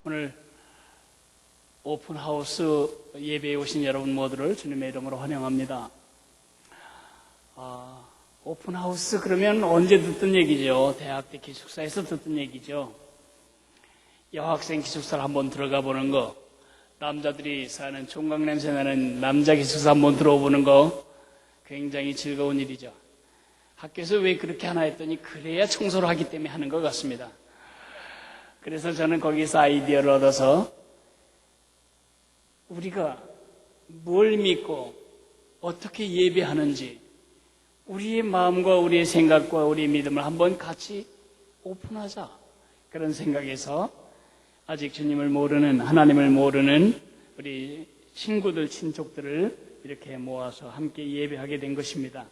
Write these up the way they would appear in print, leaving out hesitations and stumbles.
오늘 오픈하우스 예배에 오신 여러분 모두를 주님의 이름으로 환영합니다. 오픈하우스 그러면 언제 듣던 얘기죠? 대학 때 기숙사에서 듣던 얘기죠. 여학생 기숙사를 한번 들어가 보는 거, 남자들이 사는 총각 냄새 나는 남자 기숙사 한번 들어보는 거 굉장히 즐거운 일이죠. 학교에서 왜 그렇게 하나 했더니 그래야 청소를 하기 때문에 하는 것 같습니다. 그래서 저는 거기서 아이디어를 얻어서 우리가 뭘 믿고 어떻게 예배하는지 우리의 마음과 우리의 생각과 우리의 믿음을 한번 같이 오픈하자, 그런 생각에서 아직 주님을 모르는, 하나님을 모르는 우리 친구들, 친족들을 이렇게 모아서 함께 예배하게 된 것입니다.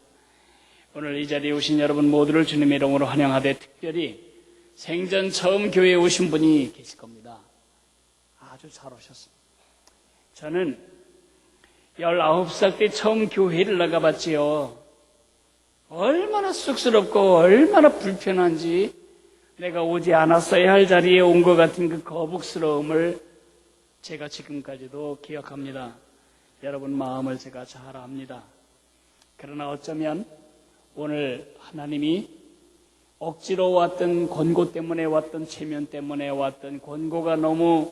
오늘 이 자리에 오신 여러분 모두를 주님의 이름으로 환영하되, 특별히 생전 처음 교회에 오신 분이 계실 겁니다. 아주 잘 오셨습니다. 저는 19살 때 처음 교회를 나가봤지요. 얼마나 쑥스럽고 얼마나 불편한지, 내가 오지 않았어야 할 자리에 온 것 같은 그 거북스러움을 제가 지금까지도 기억합니다. 여러분 마음을 제가 잘 압니다. 그러나 어쩌면 오늘 하나님이 억지로 왔던, 권고 때문에 왔던, 체면 때문에 왔던, 권고가 너무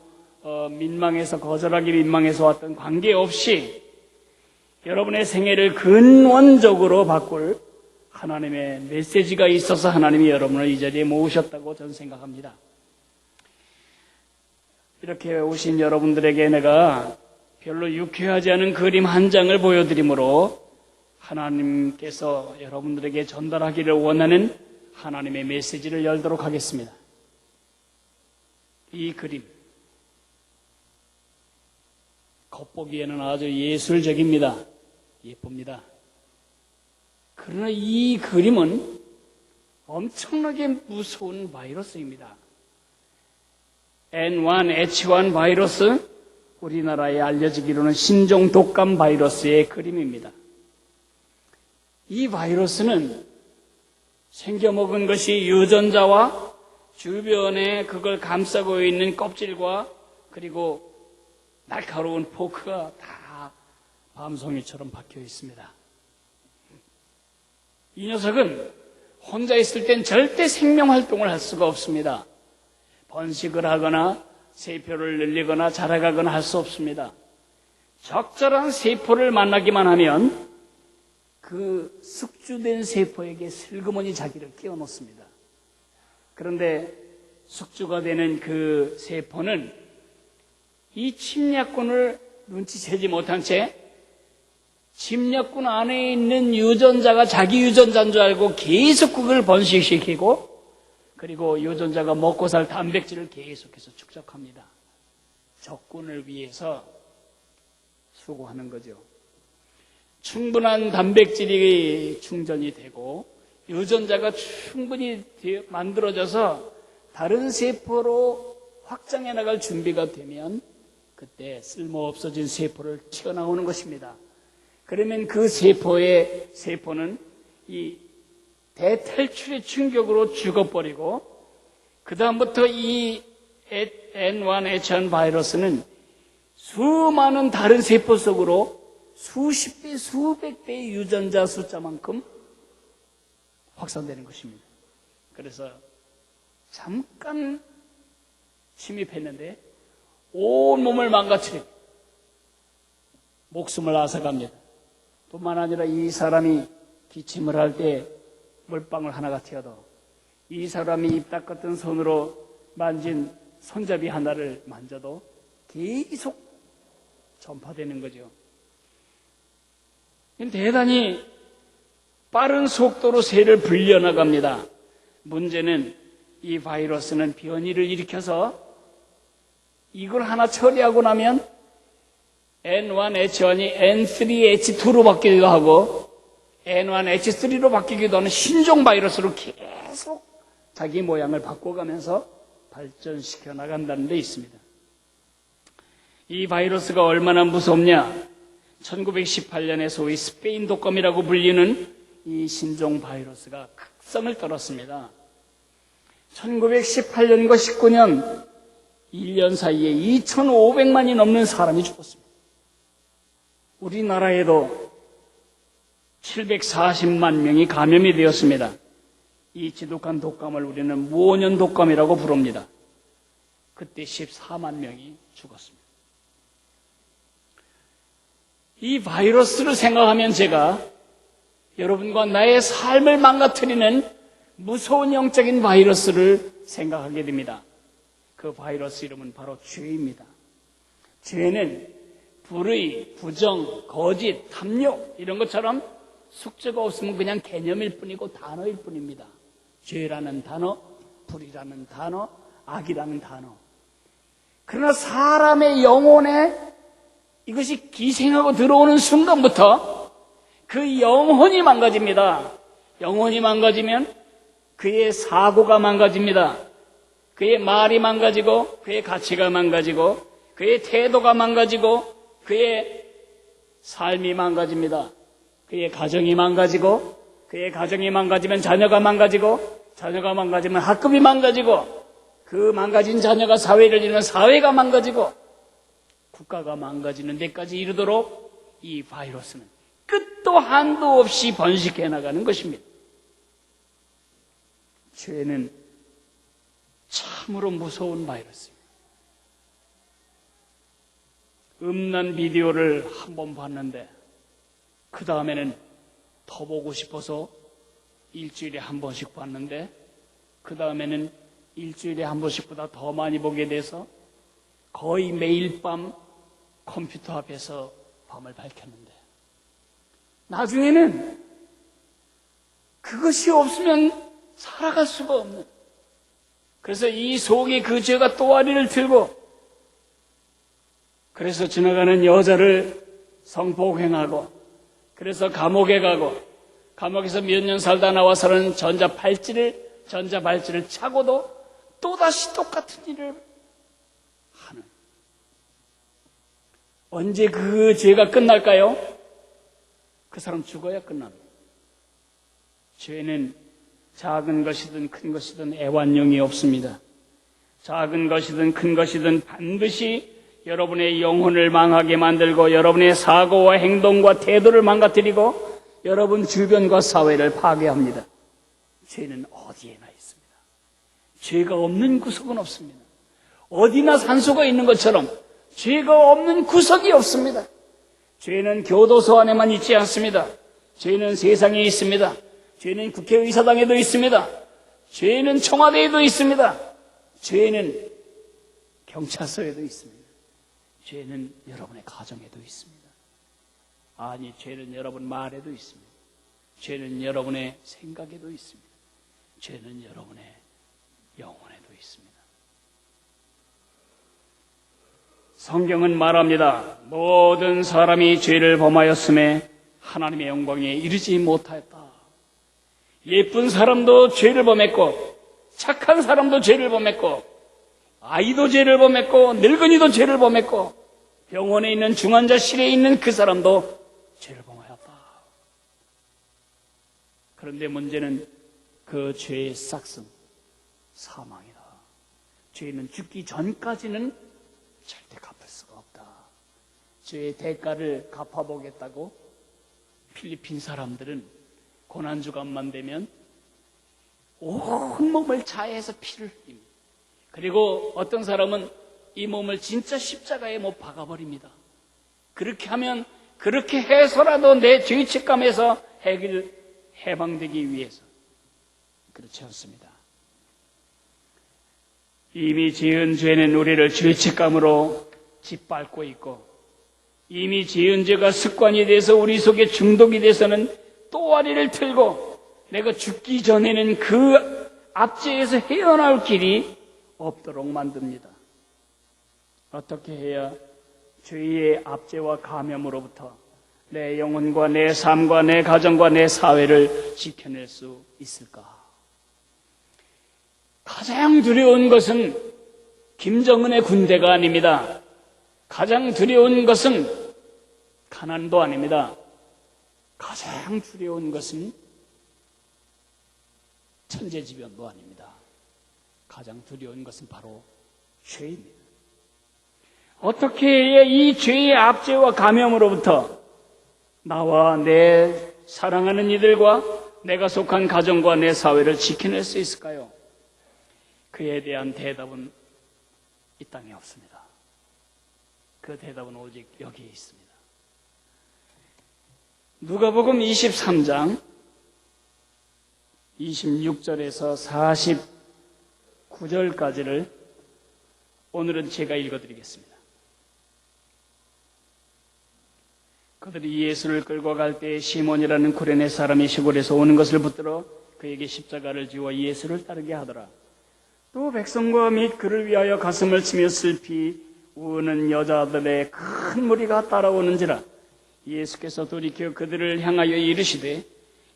민망해서, 거절하기 민망해서 왔던 관계없이 여러분의 생애를 근원적으로 바꿀 하나님의 메시지가 있어서 하나님이 여러분을 이 자리에 모으셨다고 저는 생각합니다. 이렇게 오신 여러분들에게 내가 별로 유쾌하지 않은 그림 한 장을 보여드리므로 하나님께서 여러분들에게 전달하기를 원하는 하나님의 메시지를 열도록 하겠습니다. 이 그림, 겉보기에는 아주 예술적입니다. 예쁩니다. 그러나 이 그림은 엄청나게 무서운 바이러스입니다. N1H1 바이러스, 우리나라에 알려지기로는 신종 독감 바이러스의 그림입니다. 이 바이러스는 생겨먹은 것이 유전자와 주변에 그걸 감싸고 있는 껍질과 그리고 날카로운 포크가 다 밤송이처럼 박혀 있습니다. 이 녀석은 혼자 있을 땐 절대 생명활동을 할 수가 없습니다. 번식을 하거나 세포를 늘리거나 자라가거나 할 수 없습니다. 적절한 세포를 만나기만 하면 그 숙주된 세포에게 슬그머니 자기를 끼워 넣습니다. 그런데 숙주가 되는 그 세포는 이 침략군을 눈치채지 못한 채 침략군 안에 있는 유전자가 자기 유전자인 줄 알고 계속 그걸 번식시키고, 그리고 유전자가 먹고 살 단백질을 계속해서 축적합니다. 적군을 위해서 수고하는 거죠. 충분한 단백질이 충전이 되고 유전자가 충분히 만들어져서 다른 세포로 확장해 나갈 준비가 되면 그때 쓸모없어진 세포를 튀어나오는 것입니다. 그러면 그 세포는 이 대탈출의 충격으로 죽어버리고, 그 다음부터 이 N1H1 바이러스는 수많은 다른 세포 속으로 수십 배, 수백 배의 유전자 숫자만큼 확산되는 것입니다. 그래서 잠깐 침입했는데 온 몸을 망가뜨리고 목숨을 앗아갑니다. 뿐만 아니라 이 사람이 기침을 할 때 물방울 하나가 튀어도, 이 사람이 입 닦았던 손으로 만진 손잡이 하나를 만져도 계속 전파되는 거죠. 대단히 빠른 속도로 새를 불려나갑니다. 문제는 이 바이러스는 변이를 일으켜서 이걸 하나 처리하고 나면 N1H1이 N3H2로 바뀌기도 하고 N1H3로 바뀌기도 하는 신종 바이러스로 계속 자기 모양을 바꿔가면서 발전시켜 나간다는 데 있습니다. 이 바이러스가 얼마나 무섭냐? 1918년에 소위 스페인 독감이라고 불리는 이 신종 바이러스가 극성을 떨었습니다. 1918년과 19년 1년 사이에 2,500만이 넘는 사람이 죽었습니다. 우리나라에도 740만 명이 감염이 되었습니다. 이 지독한 독감을 우리는 무오년 독감이라고 부릅니다. 그때 14만 명이 죽었습니다. 이 바이러스를 생각하면 제가 여러분과 나의 삶을 망가뜨리는 무서운 영적인 바이러스를 생각하게 됩니다. 그 바이러스 이름은 바로 죄입니다. 죄는 불의, 부정, 거짓, 탐욕 이런 것처럼 숙제가 없으면 그냥 개념일 뿐이고 단어일 뿐입니다. 죄라는 단어, 불이라는 단어, 악이라는 단어. 그러나 사람의 영혼에 이것이 기생하고 들어오는 순간부터 그 영혼이 망가집니다. 영혼이 망가지면 그의 사고가 망가집니다. 그의 말이 망가지고 그의 가치가 망가지고 그의 태도가 망가지고 그의 삶이 망가집니다. 그의 가정이 망가지고 그의 가정이 망가지면 자녀가 망가지고 자녀가 망가지면 학급이 망가지고 그 망가진 자녀가 사회를 이루면 사회가 망가지고 국가가 망가지는 데까지 이르도록 이 바이러스는 끝도 한도 없이 번식해 나가는 것입니다. 죄는 참으로 무서운 바이러스입니다. 음란 비디오를 한 번 봤는데 그 다음에는 더 보고 싶어서 일주일에 한 번씩 봤는데 그 다음에는 일주일에 한 번씩보다 더 많이 보게 돼서 거의 매일 밤 컴퓨터 앞에서 밤을 밝혔는데 나중에는 그것이 없으면 살아갈 수가 없는, 그래서 이 속에 그 죄가 또아리를 들고 그래서 지나가는 여자를 성폭행하고 그래서 감옥에 가고 감옥에서 몇 년 살다 나와서는 전자발찌를 차고도 또다시 똑같은 일을 하는. 언제 그 죄가 끝날까요? 그 사람 죽어야 끝납니다. 죄는 작은 것이든 큰 것이든 애완용이 없습니다. 작은 것이든 큰 것이든 반드시 여러분의 영혼을 망하게 만들고 여러분의 사고와 행동과 태도를 망가뜨리고 여러분 주변과 사회를 파괴합니다. 죄는 어디에나 있습니다. 죄가 없는 구석은 없습니다. 어디나 산소가 있는 것처럼 죄가 없는 구석이 없습니다. 죄는 교도소 안에만 있지 않습니다. 죄는 세상에 있습니다. 죄는 국회의사당에도 있습니다. 죄는 청와대에도 있습니다. 죄는 경찰서에도 있습니다. 죄는 여러분의 가정에도 있습니다. 아니, 죄는 여러분 말에도 있습니다. 죄는 여러분의 생각에도 있습니다. 죄는 여러분의 영혼에도 있습니다. 성경은 말합니다. 모든 사람이 죄를 범하였음에 하나님의 영광에 이르지 못하였다. 예쁜 사람도 죄를 범했고 착한 사람도 죄를 범했고 아이도 죄를 범했고 늙은이도 죄를 범했고 병원에 있는 중환자실에 있는 그 사람도 죄를 범하였다. 그런데 문제는 그 죄의 싹슨 사망이다. 죄는 죽기 전까지는 절대 갚을 수가 없다. 죄의 대가를 갚아보겠다고 필리핀 사람들은 고난주간만 되면 온 몸을 자해해서 피를 흘립니다. 그리고 어떤 사람은 이 몸을 진짜 십자가에 못 박아버립니다. 그렇게 하면, 그렇게 해서라도 내 죄책감에서 해방되기 위해서. 그렇지 않습니다. 이미 지은 죄는 우리를 죄책감으로 짓밟고 있고 이미 지은 죄가 습관이 돼서 우리 속에 중독이 돼서는 또아리를 틀고 내가 죽기 전에는 그 압제에서 헤어나올 길이 없도록 만듭니다. 어떻게 해야 죄의 압제와 감염으로부터 내 영혼과 내 삶과 내 가정과 내 사회를 지켜낼 수 있을까? 가장 두려운 것은 김정은의 군대가 아닙니다. 가장 두려운 것은 가난도 아닙니다. 가장 두려운 것은 천재지변도 아닙니다. 가장 두려운 것은 바로 죄입니다. 어떻게 해야 이 죄의 압제와 감염으로부터 나와 내 사랑하는 이들과 내가 속한 가정과 내 사회를 지켜낼 수 있을까요? 그에 대한 대답은 이 땅에 없습니다. 그 대답은 오직 여기에 있습니다. 누가복음 23장 26절에서 49절까지를 오늘은 제가 읽어드리겠습니다. 그들이 예수를 끌고 갈 때 시몬이라는 구레네 사람이 시골에서 오는 것을 붙들어 그에게 십자가를 지워 예수를 따르게 하더라. 또 백성과 및 그를 위하여 가슴을 치며 슬피 우는 여자들의 큰 무리가 따라오는지라. 예수께서 돌이켜 그들을 향하여 이르시되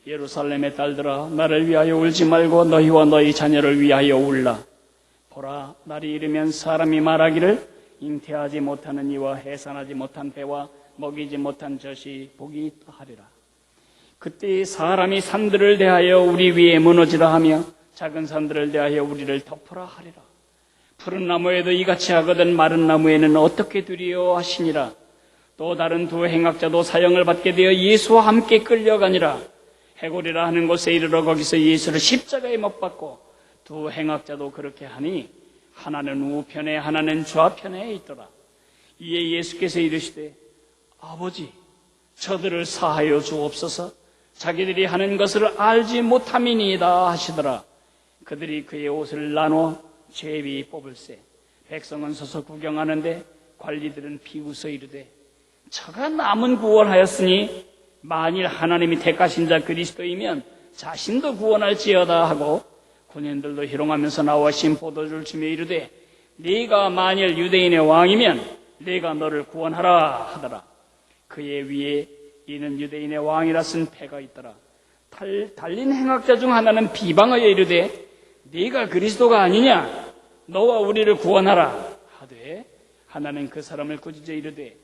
예루살렘의 딸들아 나를 위하여 울지 말고 너희와 너희 자녀를 위하여 울라. 보라, 날이 이르면 사람이 말하기를 잉태하지 못하는 이와 해산하지 못한 배와 먹이지 못한 젖이 복이 있다 하리라. 그때 사람이 산들을 대하여 우리 위에 무너지라 하며 작은 산들을 대하여 우리를 덮으라 하리라. 푸른 나무에도 이같이 하거든 마른 나무에는 어떻게 두리요 하시니라. 또 다른 두 행악자도 사형을 받게 되어 예수와 함께 끌려가니라. 해골이라 하는 곳에 이르러 거기서 예수를 십자가에 못 박고 두 행악자도 그렇게 하니 하나는 우편에 하나는 좌편에 있더라. 이에 예수께서 이르시되 아버지, 저들을 사하여 주옵소서. 자기들이 하는 것을 알지 못함이니이다 하시더라. 그들이 그의 옷을 나눠 제비 뽑을세. 백성은 서서 구경하는데 관리들은 비웃어 이르되 저가 남은 구원하였으니 만일 하나님이 택하신 자 그리스도이면 자신도 구원할지어다 하고 군인들도 희롱하면서 나와 심포도주를 치며 이르되 네가 만일 유대인의 왕이면 네가 너를 구원하라 하더라. 그의 위에 이는 유대인의 왕이라 쓴 패가 있더라. 달린 행악자 중 하나는 비방하여 이르되 네가 그리스도가 아니냐? 너와 우리를 구원하라 하되 하나는 그 사람을 꾸짖어 이르되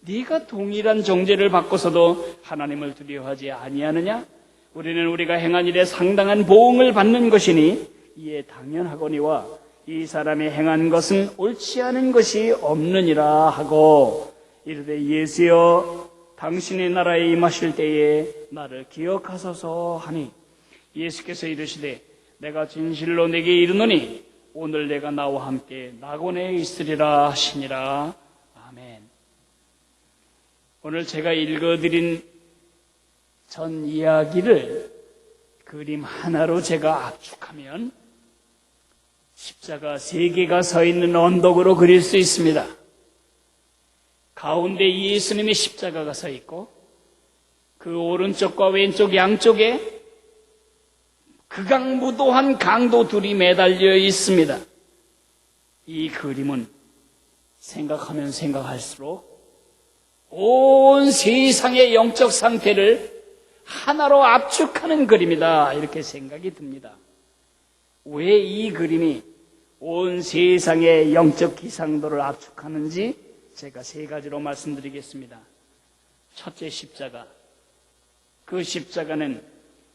네가 동일한 정죄를 받고서도 하나님을 두려워하지 아니하느냐? 우리는 우리가 행한 일에 상당한 보응을 받는 것이니 이에 당연하거니와 이 사람이 행한 것은 옳지 않은 것이 없느니라 하고 이르되 예수여 당신의 나라에 임하실 때에 나를 기억하소서 하니 예수께서 이르시되 내가 진실로 내게 이르노니 오늘 내가 나와 함께 낙원에 있으리라 하시니라. 아멘. 오늘 제가 읽어드린 전 이야기를 그림 하나로 제가 압축하면 십자가 3개가 서 있는 언덕으로 그릴 수 있습니다. 가운데 예수님의 십자가가 서 있고 그 오른쪽과 왼쪽 양쪽에 극악무도한 강도 둘이 매달려 있습니다. 이 그림은 생각하면 생각할수록 온 세상의 영적 상태를 하나로 압축하는 그림이다 이렇게 생각이 듭니다. 왜 이 그림이 온 세상의 영적 기상도를 압축하는지 제가 3가지로 말씀드리겠습니다. 첫째, 십자가. 그 십자가는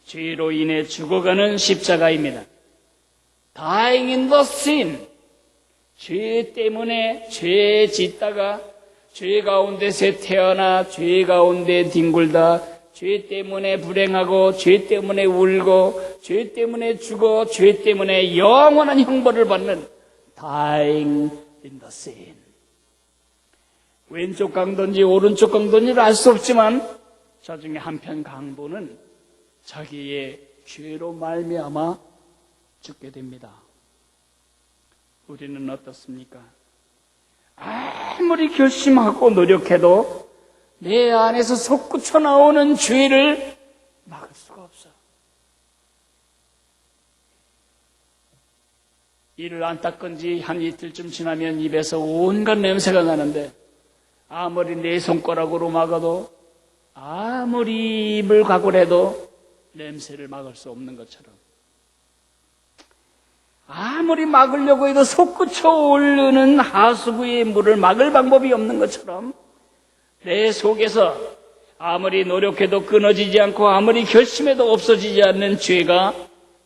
죄로 인해 죽어가는 십자가입니다. Dying in the sin. 죄 때문에 죄 짓다가 죄 가운데서 태어나 죄 가운데 뒹굴다 죄 때문에 불행하고 죄 때문에 울고 죄 때문에 죽어 죄 때문에 영원한 형벌을 받는 Dying in the sin. 왼쪽 강도인지 오른쪽 강도인지를 알 수 없지만 저 중에 한편 강도는 자기의 죄로 말미암아 죽게 됩니다. 우리는 어떻습니까? 아무리 결심하고 노력해도 내 안에서 솟구쳐 나오는 죄를 막을 수가 없어. 이를 안 닦은 지 한 이틀쯤 지나면 입에서 온갖 냄새가 나는데 아무리 내 손가락으로 막아도 아무리 입을 각오를 해도 냄새를 막을 수 없는 것처럼 아무리 막으려고 해도 솟구쳐 오르는 하수구의 물을 막을 방법이 없는 것처럼 내 속에서 아무리 노력해도 끊어지지 않고 아무리 결심해도 없어지지 않는 죄가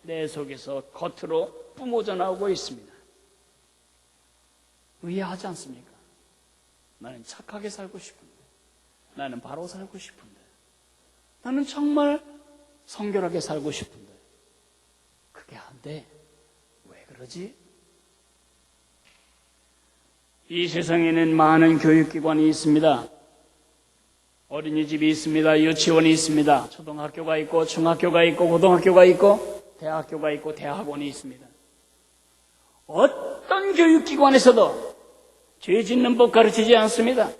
내 속에서 겉으로 뿜어져 나오고 있습니다. 의아하지 않습니까? 나는 착하게 살고 싶은데, 나는 바로 살고 싶은데, 나는 정말 성결하게 살고 싶은데 그게 안 돼. 왜 그러지? 이 세상에는 많은 교육기관이 있습니다. 어린이집이 있습니다. 유치원이 있습니다. 초등학교가 있고 중학교가 있고 고등학교가 있고 대학교가 있고 대학원이 있습니다. 어떤 교육기관에서도 죄 짓는 법 가르치지 않습니다.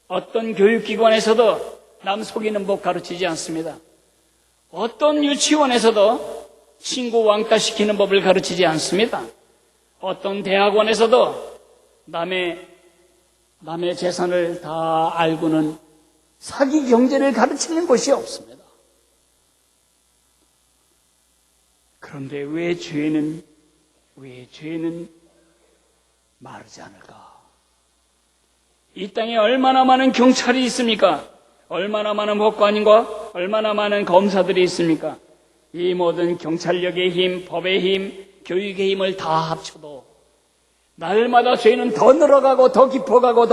어떤 교육기관에서도 남 속이는 법 가르치지 않습니다. 어떤 유치원에서도 친구 왕따시키는 법을 가르치지 않습니다. 어떤 대학원에서도 남의 재산을 다 알고는 사기 경제를 가르치는 곳이 없습니다. 그런데 왜 죄는 마르지 않을까? 이 땅에 얼마나 많은 경찰이 있습니까? 얼마나 많은 법관인과 얼마나 많은 검사들이 있습니까? 이 모든 경찰력의 힘, 법의 힘, 교육의 힘을 다 합쳐도 날마다 죄는 더 늘어가고 더 깊어가고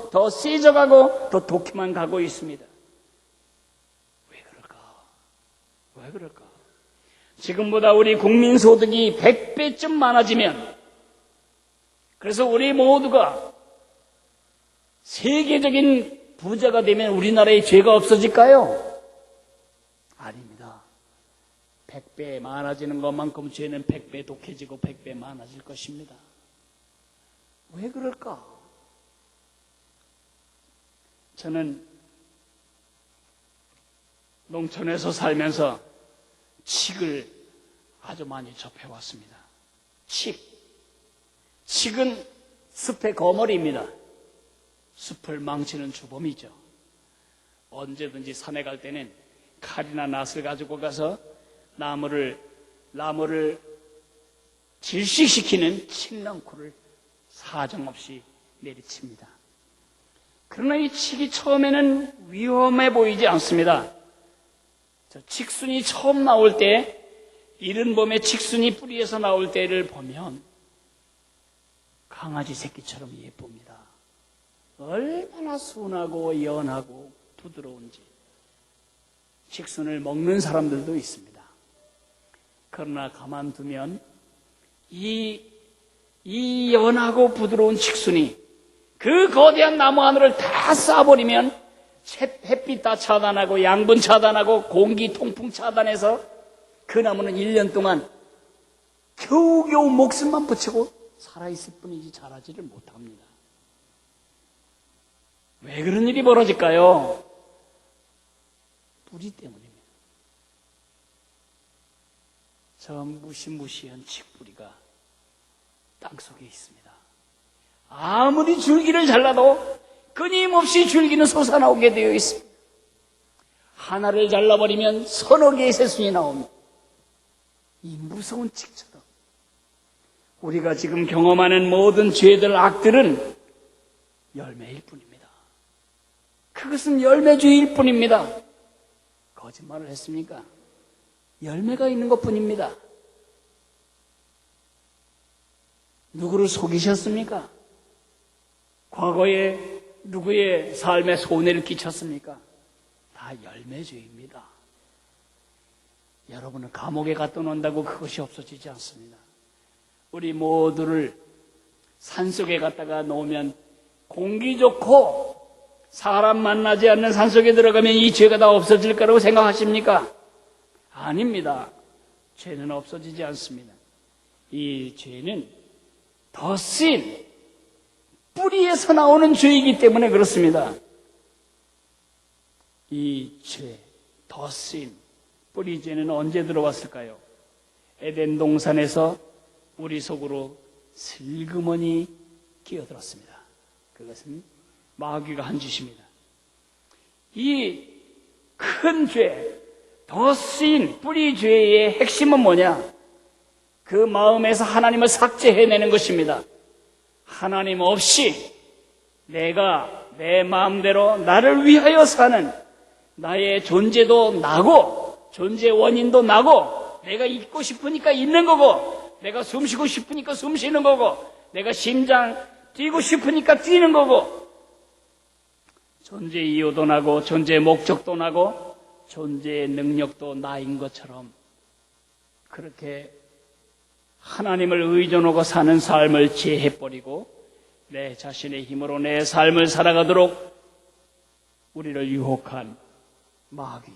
더 세져가고 더 독히만 가고 있습니다. 왜 그럴까? 지금보다 우리 국민소득이 100배쯤 많아지면, 그래서 우리 모두가 세계적인 부자가 되면 우리나라에 죄가 없어질까요? 아닙니다. 100배 많아지는 것만큼 죄는 100배 독해지고 100배 많아질 것입니다. 왜 그럴까? 저는 농촌에서 살면서 칡을 아주 많이 접해왔습니다. 칡은 숲의 거머리입니다. 숲을 망치는 주범이죠. 언제든지 산에 갈 때는 칼이나 낫을 가지고 가서 나무를 질식시키는 칡넝쿨을 사정없이 내리칩니다. 그러나 이 칡이 처음에는 위험해 보이지 않습니다. 칡순이 처음 나올 때, 이른 봄에 칡순이 뿌리에서 나올 때를 보면 강아지 새끼처럼 예쁩니다. 얼마나 순하고 연하고 부드러운지. 칡순을 먹는 사람들도 있습니다. 그러나 가만두면 이 연하고 부드러운 칡순이 그 거대한 나무 하늘을 다 쏴버리면 햇빛 다 차단하고 양분 차단하고 공기 통풍 차단해서 그 나무는 1년 동안 겨우겨우 목숨만 붙이고 살아있을 뿐이지 자라지를 못합니다. 왜 그런 일이 벌어질까요? 뿌리 때문입니다. 저 무시무시한 칡뿌리가 땅속에 있습니다. 아무리 줄기를 잘라도 끊임없이 줄기는 솟아나오게 되어 있습니다. 하나를 잘라버리면 서너 개의 새순이 나옵니다. 이 무서운 칡처럼 우리가 지금 경험하는 모든 죄들, 악들은 열매일 뿐입니다. 그것은 열매주의일 뿐입니다. 거짓말을 했습니까? 열매가 있는 것뿐입니다. 누구를 속이셨습니까? 과거에 누구의 삶에 손해를 끼쳤습니까? 다 열매주의입니다. 여러분은 감옥에 갖다 놓는다고 그것이 없어지지 않습니다. 우리 모두를 산속에 갖다가 놓으면 공기 좋고 사람 만나지 않는 산속에 들어가면 이 죄가 다 없어질 거라고 생각하십니까? 아닙니다. 죄는 없어지지 않습니다. 이 죄는 더 씬 뿌리에서 나오는 죄이기 때문에 그렇습니다. 이 죄, 더 씬 뿌리 죄는 언제 들어왔을까요? 에덴 동산에서 우리 속으로 슬그머니 끼어들었습니다. 그것은 마귀가 한 짓입니다. 이 큰 죄, 더 씬 뿌리 죄의 핵심은 뭐냐? 그 마음에서 하나님을 삭제해내는 것입니다. 하나님 없이 내가 내 마음대로 나를 위하여 사는 나의 존재도 나고 존재 원인도 나고 내가 있고 싶으니까 있는 거고 내가 숨 쉬고 싶으니까 숨 쉬는 거고 내가 심장 뛰고 싶으니까 뛰는 거고 존재 이유도 나고 존재 목적도 나고 존재의 능력도 나인 것처럼 그렇게 하나님을 의존하고 사는 삶을 제해버리고 내 자신의 힘으로 내 삶을 살아가도록 우리를 유혹한 마귀.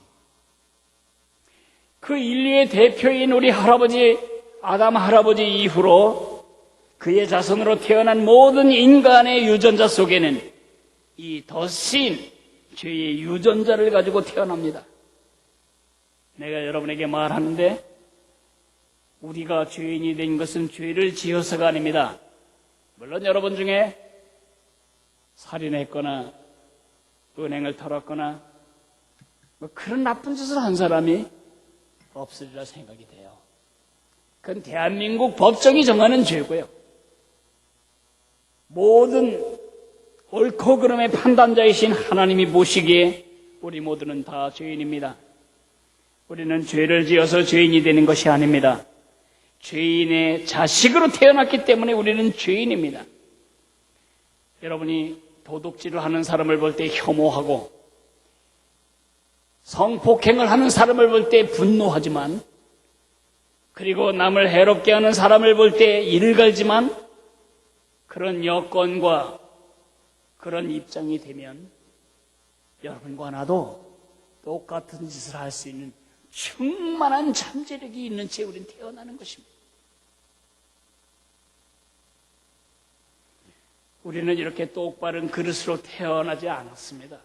그 인류의 대표인 우리 할아버지, 아담 할아버지 이후로 그의 자손으로 태어난 모든 인간의 유전자 속에는 이 더신, 죄의 유전자를 가지고 태어납니다. 내가 여러분에게 말하는데 우리가 죄인이 된 것은 죄를 지어서가 아닙니다. 물론 여러분 중에 살인했거나 은행을 털었거나 뭐 그런 나쁜 짓을 한 사람이 없으리라 생각이 돼요. 그건 대한민국 법정이 정하는 죄고요. 모든 옳고 그름의 판단자이신 하나님이 보시기에 우리 모두는 다 죄인입니다. 우리는 죄를 지어서 죄인이 되는 것이 아닙니다. 죄인의 자식으로 태어났기 때문에 우리는 죄인입니다. 여러분이 도둑질을 하는 사람을 볼 때 혐오하고 성폭행을 하는 사람을 볼 때 분노하지만 그리고 남을 해롭게 하는 사람을 볼 때 이를 갈지만 그런 여건과 그런 입장이 되면 여러분과 나도 똑같은 짓을 할 수 있는 충만한 잠재력이 있는 채 우리는 태어나는 것입니다. 우리는 이렇게 똑바른 그릇으로 태어나지 않았습니다.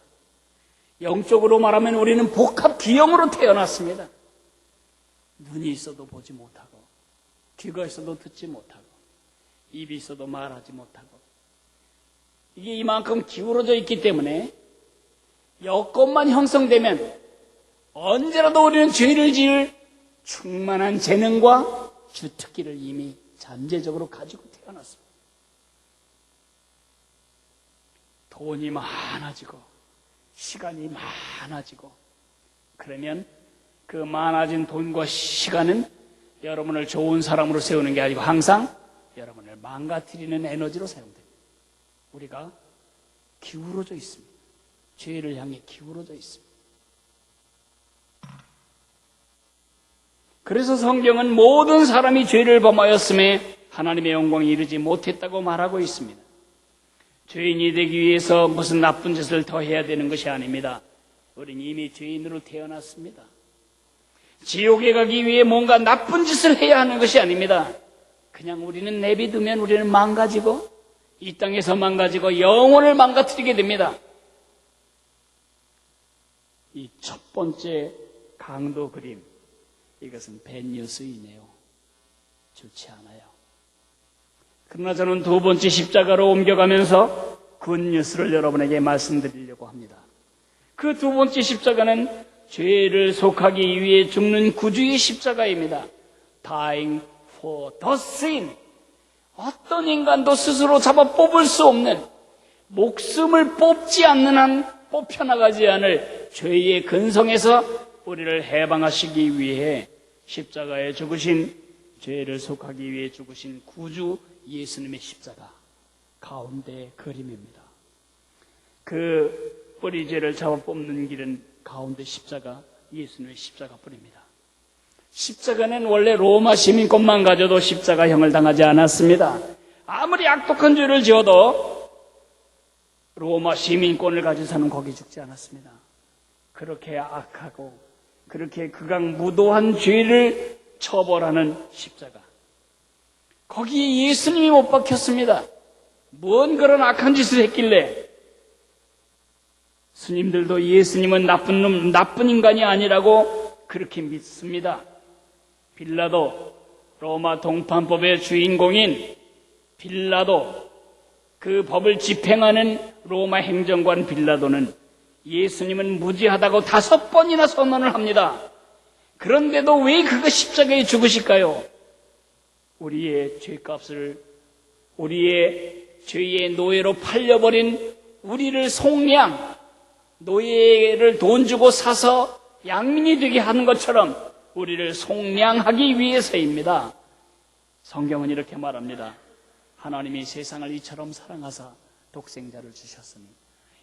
영적으로 말하면 우리는 복합 기형으로 태어났습니다. 눈이 있어도 보지 못하고 귀가 있어도 듣지 못하고 입이 있어도 말하지 못하고 이게 이만큼 기울어져 있기 때문에 여건만 형성되면 언제라도 우리는 죄를 지을 충만한 재능과 주특기를 이미 잠재적으로 가지고 태어났습니다. 돈이 많아지고 시간이 많아지고 그러면 그 많아진 돈과 시간은 여러분을 좋은 사람으로 세우는 게 아니고 항상 여러분을 망가뜨리는 에너지로 사용됩니다. 우리가 기울어져 있습니다. 죄를 향해 기울어져 있습니다. 그래서 성경은 모든 사람이 죄를 범하였음에 하나님의 영광에 이르지 못했다고 말하고 있습니다. 죄인이 되기 위해서 무슨 나쁜 짓을 더 해야 되는 것이 아닙니다. 우리는 이미 죄인으로 태어났습니다. 지옥에 가기 위해 뭔가 나쁜 짓을 해야 하는 것이 아닙니다. 그냥 우리는 내비두면 우리는 망가지고 이 땅에서 망가지고 영혼을 망가뜨리게 됩니다. 이 첫 번째 강도 그림, 이것은 뱃뉴스이네요. 좋지 않아요. 그러나 저는 두 번째 십자가로 옮겨가면서 굿뉴스를 여러분에게 말씀드리려고 합니다. 그 두 번째 십자가는 죄를 속하기 위해 죽는 구주의 십자가입니다. Dying for the sin. 어떤 인간도 스스로 잡아 뽑을 수 없는, 목숨을 뽑지 않는 한 뽑혀나가지 않을 죄의 근성에서 우리를 해방하시기 위해 십자가에 죽으신, 죄를 속하기 위해 죽으신 구주 예수님의 십자가 가운데 그림입니다. 그 뿌리죄를 잡아 뽑는 길은 가운데 십자가, 예수님의 십자가 뿌리입니다. 십자가는 원래 로마 시민권만 가져도 십자가형을 당하지 않았습니다. 아무리 악독한 죄를 지어도 로마 시민권을 가진 사람은 거기 죽지 않았습니다. 그렇게 악하고 그렇게 극악무도한 죄를 처벌하는 십자가, 거기에 예수님이 못 박혔습니다. 뭔 그런 악한 짓을 했길래? 스님들도 예수님은 나쁜 인간이 아니라고 그렇게 믿습니다. 빌라도, 로마 동판법의 주인공인 빌라도, 그 법을 집행하는 로마 행정관 빌라도는 예수님은 무지하다고 5번이나 선언을 합니다. 그런데도 왜 그가 십자가에 죽으실까요? 우리의 죄값을, 우리의 죄의 노예로 팔려버린 우리를 속량, 노예를 돈 주고 사서 양민이 되게 하는 것처럼 우리를 속량하기 위해서입니다. 성경은 이렇게 말합니다. 하나님이 세상을 이처럼 사랑하사 독생자를 주셨으니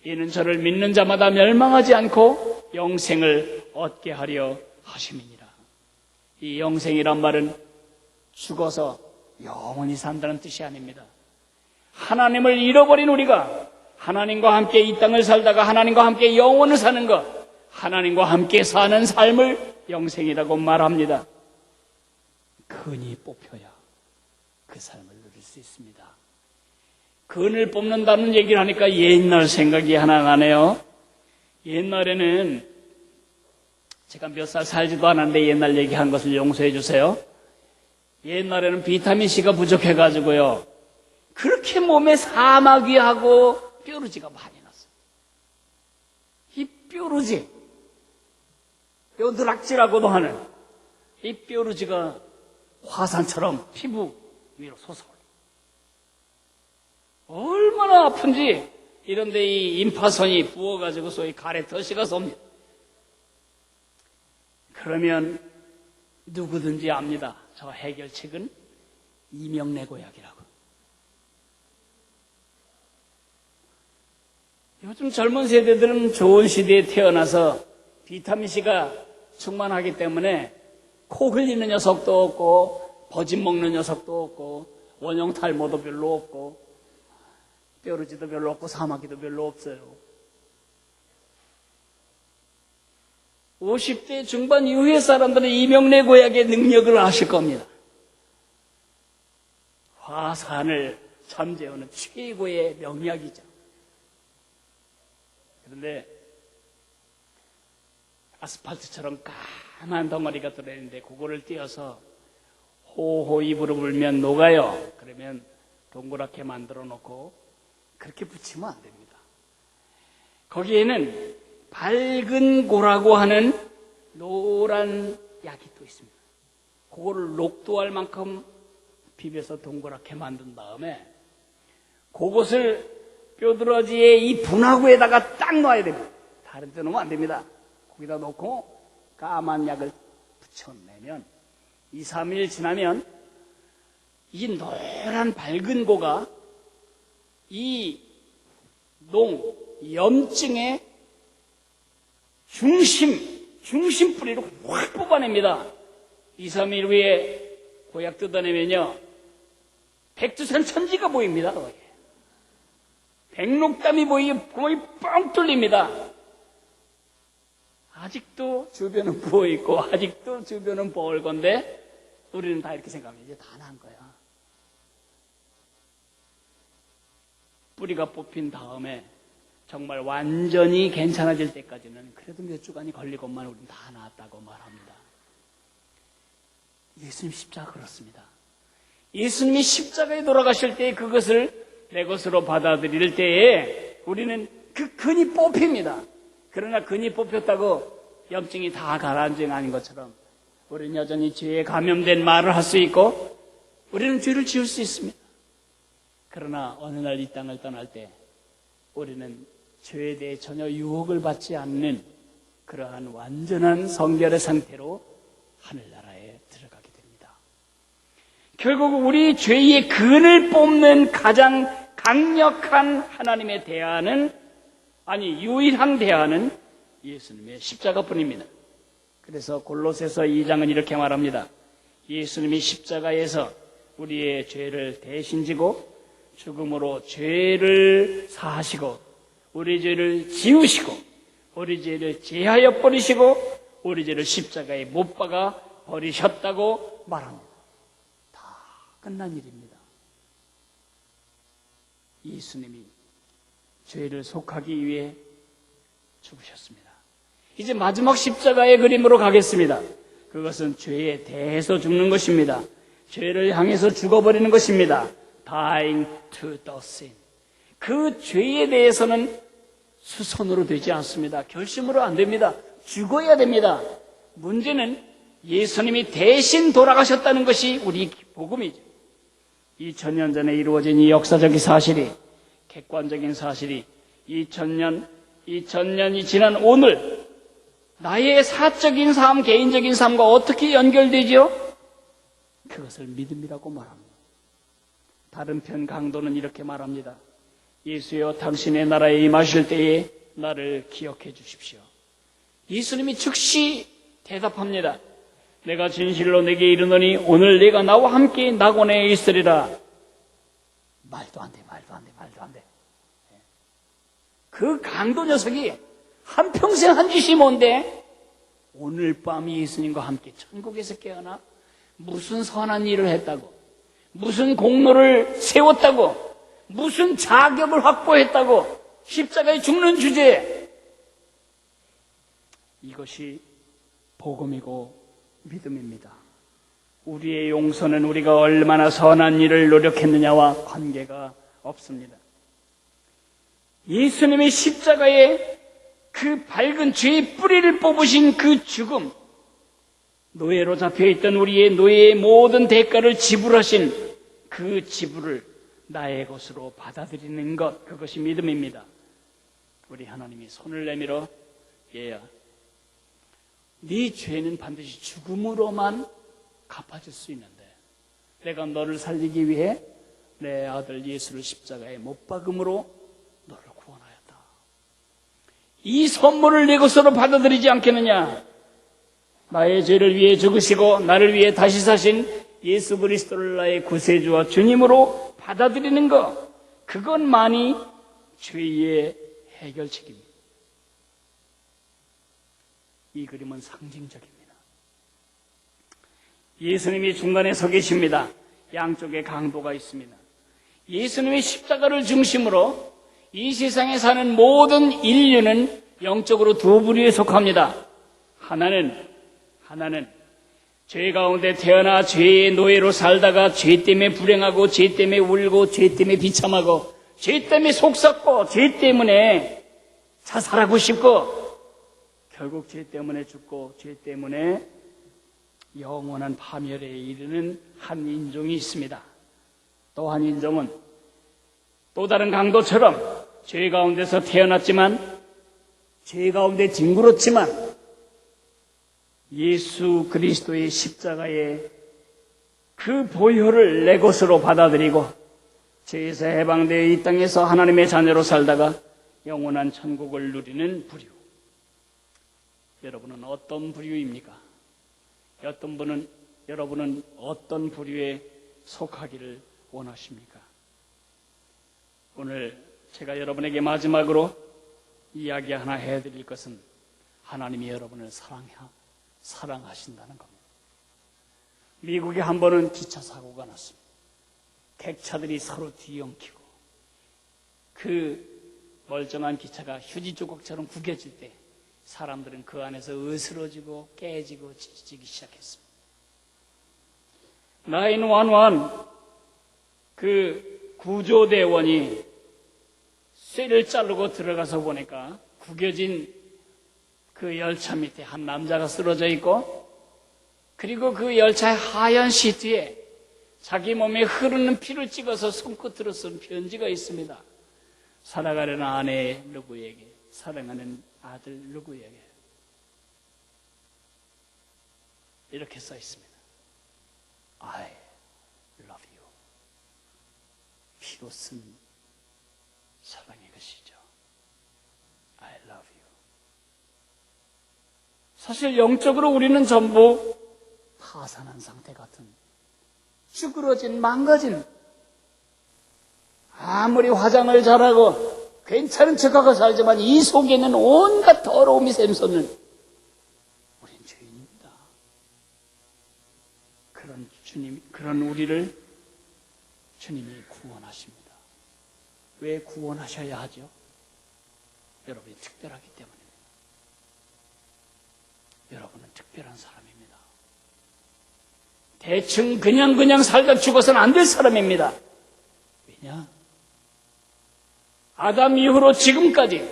이는 저를 믿는 자마다 멸망하지 않고 영생을 얻게 하려 하심이니라. 이 영생이란 말은 죽어서 영원히 산다는 뜻이 아닙니다. 하나님을 잃어버린 우리가 하나님과 함께 이 땅을 살다가 하나님과 함께 영원을 사는 것, 하나님과 함께 사는 삶을 영생이라고 말합니다. 근이 뽑혀야 그 삶을 누릴 수 있습니다. 근을 뽑는다는 얘기를 하니까 옛날 생각이 하나 나네요. 옛날에는 제가 몇 살 살지도 않았는데 옛날 얘기한 것을 용서해 주세요. 옛날에는 비타민C가 부족해가지고요, 그렇게 몸에 사마귀하고 뾰루지가 많이 났어요. 이 뾰루지, 뼈드락지라고도 하는 이 뾰루지가 화산처럼 피부 위로 솟아올라요. 얼마나 아픈지 이런데 이 임파선이 부어가지고 소위 가래 덫이가 쏩니다. 그러면 누구든지 압니다. 저 해결책은 이명래고약이라고. 요즘 젊은 세대들은 좋은 시대에 태어나서 비타민C가 충만하기 때문에 코 흘리는 녀석도 없고 버짐 먹는 녀석도 없고 원형 탈모도 별로 없고 뾰루지도 별로 없고 사마귀도 별로 없어요. 50대 중반 이후의 사람들은 이명래고약의 능력을 아실 겁니다. 화산을 잠재우는 최고의 명약이죠. 그런데 아스팔트처럼 까만 덩어리가 들어있는데 그거를 띄어서 호호 입으로 불면 녹아요. 그러면 동그랗게 만들어 놓고 그렇게 붙이면 안 됩니다. 거기에는 밝은 고라고 하는 노란 약이 또 있습니다. 그거를 녹도할 만큼 비벼서 동그랗게 만든 다음에 그것을 뼈드러지의 이 분화구에다가 딱 놔야 됩니다. 다른 데 놓으면 안 됩니다. 거기다 놓고 까만 약을 붙여내면 2, 3일 지나면 이 노란 밝은 고가 이 염증의 중심 뿌리로 확 뽑아냅니다. 2, 3일 후에 고약 뜯어내면요, 백두산 천지가 보입니다. 백록담이 보이고 구멍이 뻥 뚫립니다. 아직도 주변은 부어있고 아직도 주변은 벌건데 우리는 다 이렇게 생각합니다. 이제 다 난 거야. 뿌리가 뽑힌 다음에 정말 완전히 괜찮아질 때까지는 그래도 몇 주간이 걸리고만 우리는 다 나았다고 말합니다. 예수님 십자가 그렇습니다. 예수님이 십자가에 돌아가실 때 그것을 내 것으로 받아들일 때에 우리는 그 근이 뽑힙니다. 그러나 근이 뽑혔다고 염증이 다 가라앉은 게 아닌 것처럼 우리는 여전히 죄에 감염된 말을 할 수 있고 우리는 죄를 지을 수 있습니다. 그러나 어느 날 이 땅을 떠날 때 우리는 죄에 대해 전혀 유혹을 받지 않는 그러한 완전한 성결의 상태로 하늘나라에 들어가게 됩니다. 결국 우리 죄의 근을 뽑는 가장 강력한 하나님의 대안은, 아니 유일한 대안은 예수님의 십자가뿐입니다. 그래서 골로새서 2장은 이렇게 말합니다. 예수님이 십자가에서 우리의 죄를 대신 지고 죽음으로 죄를 사하시고 우리 죄를 지우시고 우리 죄를 제하여 버리시고 우리 죄를 십자가에 못 박아 버리셨다고 말합니다. 다 끝난 일입니다. 예수님이 죄를 속하기 위해 죽으셨습니다. 이제 마지막 십자가의 그림으로 가겠습니다. 그것은 죄에 대해서 죽는 것입니다. 죄를 향해서 죽어버리는 것입니다. Dying to the sin. 그 죄에 대해서는 수선으로 되지 않습니다. 결심으로 안 됩니다. 죽어야 됩니다. 문제는 예수님이 대신 돌아가셨다는 것이 우리 복음이죠. 2000년 전에 이루어진 이 역사적인 사실이, 객관적인 사실이 2000년이 지난 오늘 나의 사적인 삶, 개인적인 삶과 어떻게 연결되죠? 그것을 믿음이라고 말합니다. 다른 편 강도는 이렇게 말합니다. 예수여 당신의 나라에 임하실 때에 나를 기억해 주십시오. 예수님이 즉시 대답합니다. 내가 진실로 내게 이르노니 오늘 네가 나와 함께 낙원에 있으리라. 말도 안 돼. 그 강도 녀석이 한평생 한 짓이 뭔데 오늘 밤 예수님과 함께 천국에서 깨어나 무슨 선한 일을 했다고, 무슨 공로를 세웠다고, 무슨 자격을 확보했다고, 십자가에 죽는 주제에. 이것이 복음이고 믿음입니다. 우리의 용서는 우리가 얼마나 선한 일을 노력했느냐와 관계가 없습니다. 예수님의 십자가에 그 밝은 죄의 뿌리를 뽑으신 그 죽음, 노예로 잡혀있던 우리의 노예의 모든 대가를 지불하신 그 지불을 나의 것으로 받아들이는 것, 그것이 믿음입니다. 우리 하나님이 손을 내밀어 얘야, 네 죄는 반드시 죽음으로만 갚아줄 수 있는데 내가 너를 살리기 위해 내 아들 예수를 십자가에 못 박음으로 너를 구원하였다. 이 선물을 내 것으로 받아들이지 않겠느냐? 나의 죄를 위해 죽으시고 나를 위해 다시 사신 예수 그리스도를 나의 구세주와 주님으로 받아들이는 것, 그것만이 죄의 해결책입니다. 이 그림은 상징적입니다. 예수님이 중간에 서 계십니다. 양쪽에 강도가 있습니다. 예수님의 십자가를 중심으로 이 세상에 사는 모든 인류는 영적으로 두 부류에 속합니다. 하나는 죄 가운데 태어나 죄의 노예로 살다가 죄 때문에 불행하고, 죄 때문에 울고, 죄 때문에 비참하고, 죄 때문에 속삭고, 죄 때문에 자살하고 싶고, 결국 죄 때문에 죽고 죄 때문에 영원한 파멸에 이르는 한 인종이 있습니다. 또 한 인종은 또 다른 강도처럼 죄 가운데서 태어났지만, 죄 가운데 뒹굴었지만 예수 그리스도의 십자가의 그 보혈을 내 것으로 받아들이고 죄에서 해방되어 이 땅에서 하나님의 자녀로 살다가 영원한 천국을 누리는 부류. 여러분은 어떤 부류입니까? 여러분은 어떤 부류에 속하기를 원하십니까? 오늘 제가 여러분에게 마지막으로 이야기 하나 해드릴 것은 하나님이 여러분을 사랑하신다는 겁니다. 미국에 한 번은 기차 사고가 났습니다. 객차들이 서로 뒤엉키고 그 멀쩡한 기차가 휴지 조각처럼 구겨질 때 사람들은 그 안에서 으스러지고 깨지고 찢어지기 시작했습니다. 911 그 구조대원이 쇠를 자르고 들어가서 보니까 구겨진 그 열차 밑에 한 남자가 쓰러져 있고, 그리고 그 열차의 하얀 시트에 자기 몸에 흐르는 피를 찍어서 손끝으로 쓴 편지가 있습니다. 사랑하는 아내 누구에게, 사랑하는 아들 누구에게, 이렇게 써 있습니다. I love you. 피로 쓴 사랑의 것이죠. I love you. 사실 영적으로 우리는 전부 파산한 상태 같은, 쭈그러진, 망가진, 아무리 화장을 잘하고 괜찮은 척하고 살지만 이 속에는 온갖 더러움이 샘솟는 우린 죄인입니다. 그런 우리를 주님이 구원하십니다. 왜 구원하셔야 하죠? 여러분이 특별하기 때문입니다. 여러분은 특별한 사람입니다. 대충 그냥 살다 죽어서는 안 될 사람입니다. 왜냐? 아담 이후로 지금까지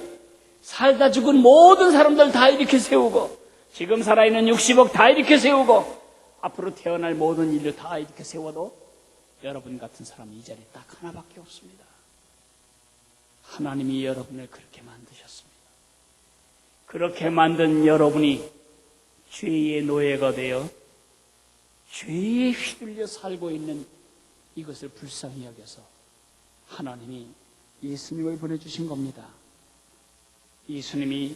살다 죽은 모든 사람들 다 이렇게 세우고, 지금 살아있는 60억 다 이렇게 세우고, 앞으로 태어날 모든 인류 다 이렇게 세워도 여러분 같은 사람은 이 자리에 딱 하나밖에 없습니다. 하나님이 여러분을 그렇게 만드셨습니다. 그렇게 만든 여러분이 죄의 노예가 되어 죄에 휘둘려 살고 있는 이것을 불쌍히 여겨서 하나님이 예수님을 보내주신 겁니다. 예수님이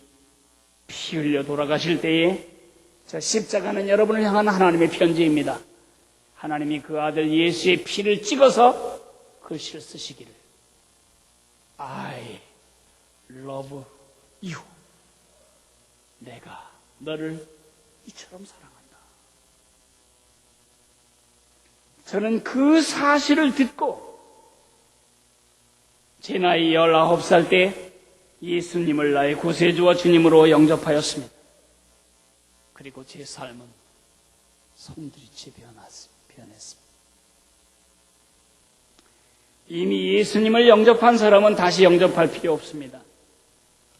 피 흘려 돌아가실 때에 저 십자가는 여러분을 향한 하나님의 편지입니다. 하나님이 그 아들 예수의 피를 찍어서 글씨를 쓰시기를 I love you. 내가 너를 이처럼 사랑한다. 저는 그 사실을 듣고 제 나이 19살 때 예수님을 나의 구세주와 주님으로 영접하였습니다. 그리고 제 삶은 손들이치 변했습니다. 이미 예수님을 영접한 사람은 다시 영접할 필요 없습니다.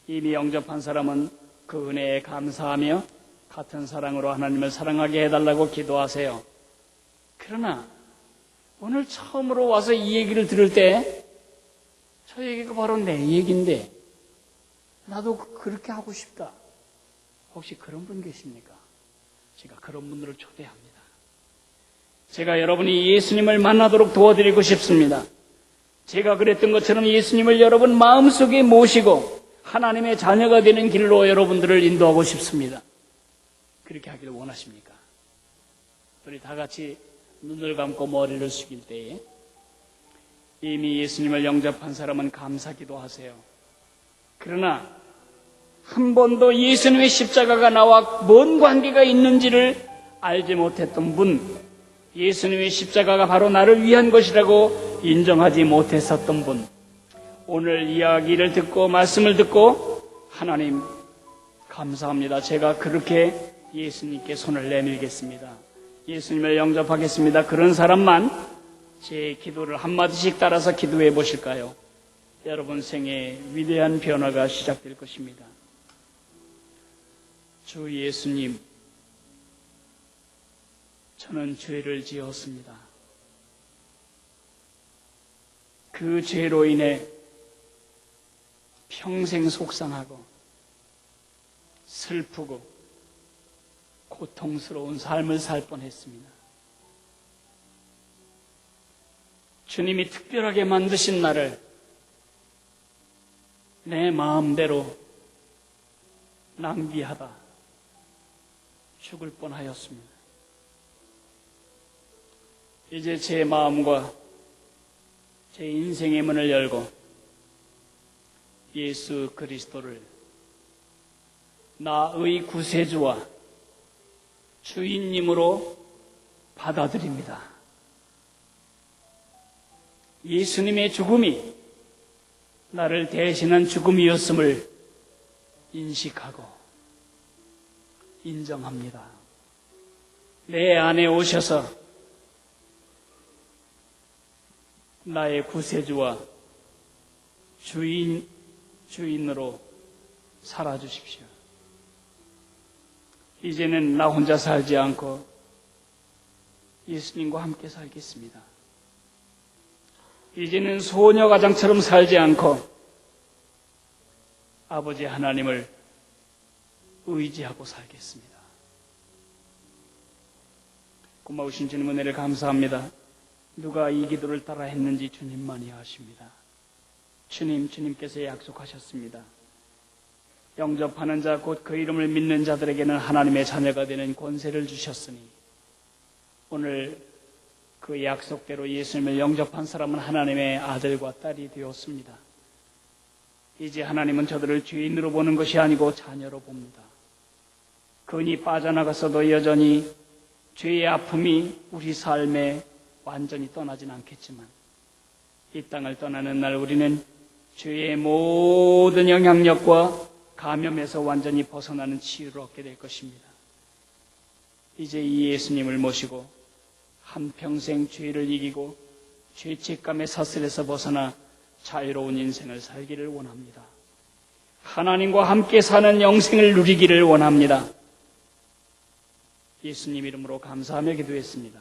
이미 영접한 사람은 그 은혜에 감사하며 같은 사랑으로 하나님을 사랑하게 해달라고 기도하세요. 그러나 오늘 처음으로 와서 이 얘기를 들을 때 저 얘기가 바로 내 얘기인데 나도 그렇게 하고 싶다. 혹시 그런 분 계십니까? 제가 그런 분들을 초대합니다. 제가 여러분이 예수님을 만나도록 도와드리고 싶습니다. 제가 그랬던 것처럼 예수님을 여러분 마음속에 모시고 하나님의 자녀가 되는 길로 여러분들을 인도하고 싶습니다. 그렇게 하기를 원하십니까? 우리 다 같이 눈을 감고 머리를 숙일 때에 이미 예수님을 영접한 사람은 감사기도 하세요. 그러나 한 번도 예수님의 십자가가 나와 뭔 관계가 있는지를 알지 못했던 분, 예수님의 십자가가 바로 나를 위한 것이라고 인정하지 못했었던 분, 오늘 이야기를 듣고 말씀을 듣고 하나님 감사합니다. 제가 그렇게 예수님께 손을 내밀겠습니다. 예수님을 영접하겠습니다. 그런 사람만 제 기도를 한마디씩 따라서 기도해 보실까요? 여러분 생에 위대한 변화가 시작될 것입니다. 주 예수님, 저는 죄를 지었습니다. 그 죄로 인해 평생 속상하고 슬프고 고통스러운 삶을 살 뻔했습니다. 주님이 특별하게 만드신 나를 내 마음대로 낭비하다 죽을 뻔하였습니다. 이제 제 마음과 제 인생의 문을 열고 예수 그리스도를 나의 구세주와 주인님으로 받아들입니다. 예수님의 죽음이 나를 대신한 죽음이었음을 인식하고 인정합니다. 내 안에 오셔서 나의 구세주와 주인으로 살아주십시오. 이제는 나 혼자 살지 않고 예수님과 함께 살겠습니다. 이제는 소녀가장처럼 살지 않고 아버지 하나님을 의지하고 살겠습니다. 고마우신 주님 은혜를 감사합니다. 누가 이 기도를 따라 했는지 주님만이 아십니다. 주님께서 약속하셨습니다. 영접하는 자 곧 그 이름을 믿는 자들에게는 하나님의 자녀가 되는 권세를 주셨으니 오늘 그 약속대로 예수님을 영접한 사람은 하나님의 아들과 딸이 되었습니다. 이제 하나님은 저들을 죄인으로 보는 것이 아니고 자녀로 봅니다. 근이 빠져나갔어도 여전히 죄의 아픔이 우리 삶에 완전히 떠나진 않겠지만 이 땅을 떠나는 날 우리는 죄의 모든 영향력과 감염에서 완전히 벗어나는 치유를 얻게 될 것입니다. 이제 이 예수님을 모시고 한평생 죄를 이기고 죄책감의 사슬에서 벗어나 자유로운 인생을 살기를 원합니다. 하나님과 함께 사는 영생을 누리기를 원합니다. 예수님 이름으로 감사하며 기도했습니다.